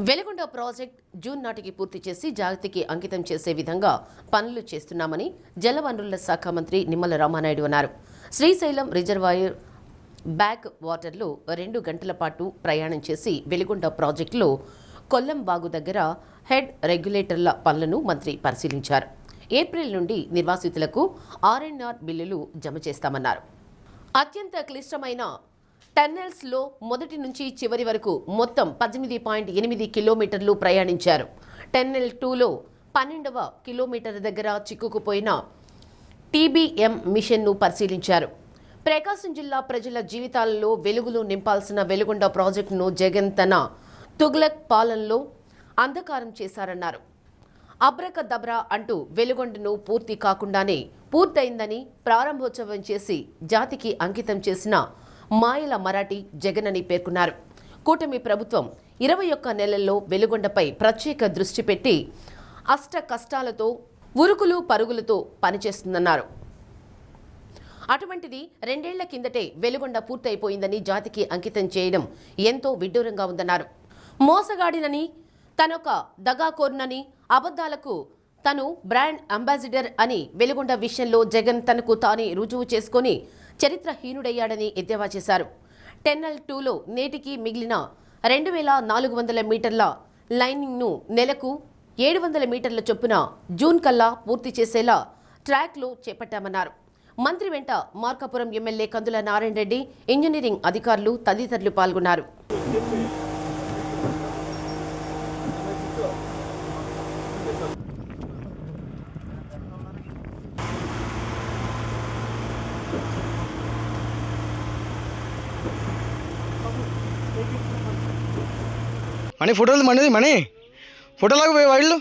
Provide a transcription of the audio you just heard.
Veligonda project June నాటికి పూర్తి చేసి జాతికి అంకితం చేసే విధంగా పనులు చేస్తున్నామని జలవనరుల శాఖ మంత్రి నిమ్మల రామానాయుడు అన్నారు. శ్రీశైలం రిజర్వాయర్ బ్యాక్ వాటర్లో 2 గంటల పాటు ప్రయాణం చేసి వెలుగొండ ప్రాజెక్టులో కొల్లంబాగు దగ్గర హెడ్ రెగ్యులేటర్ల పనులను మంత్రి పరిశీలించారు. ఏప్రిల్ నుండి నిర్వాసితులకు ఆర్ఎన్ఆర్ బిల్లులు జమ చేస్తామన్నారు. అత్యంత క్లిష్టమైన టన్నెల్స్లో మొదటి నుంచి చివరి వరకు మొత్తం 18.8 కిలోమీటర్లు ప్రయాణించారు. టన్నెల్ 2లో 12వ కిలోమీటర్ దగ్గర చిక్కుకుపోయిన టీబీఎం మిషన్ను పరిశీలించారు. ప్రకాశం జిల్లా ప్రజల జీవితాలలో వెలుగులు నింపాల్సిన వెలుగొండ ప్రాజెక్టును జగన్ తన తుగ్లక్ పాలనలో అంధకారం చేశారన్నారు. అబ్రకదబ్రా అంటూ వెలుగొండను పూర్తి కాకుండానే పూర్తయిందని ప్రారంభోత్సవం చేసి జాతికి అంకితం చేసిన మాయల మరాఠీ జగన్ అని పేర్కొన్నారు. కూటమి ప్రభుత్వం 21 నెలల్లో వెలుగొండపై ప్రత్యేక దృష్టి పెట్టి అష్ట కష్టాలతో ఉరుకులు పరుగులతో పనిచేస్తుందన్నారు. అటువంటిది 2 ఏళ్ల కిందటే వెలుగొండ పూర్తయిపోయిందని జాతికి అంకితం చేయడం ఎంతో విడ్డూరంగా ఉందన్నారు. మోసగాడినని తనొక దగాకోరునని అబద్ధాలకు తను బ్రాండ్ అంబాసిడర్ అని వెలుగొండ విషయంలో జగన్ తనకు తానే రుజువు చేసుకొని చరిత్రహీనుడయ్యాడని ఎద్దేవా చేశారు. టెన్నెల్ 2లో నేటికి మిగిలిన 2400 మీటర్ల లైనింగ్ను నెలకు 700 మీటర్ల చొప్పున జూన్ కల్లా పూర్తి చేసేలా ట్రాక్లో చేపట్టామన్నారు. మంత్రి వెంట మార్కాపురం ఎమ్మెల్యే కందుల నారాయణ రెడ్డి, ఇంజనీరింగ్ అధికారులు తదితరులు పాల్గొన్నారు. మనీ ఫోటోలు మనీ ఫోటోలాగా వైడ్లో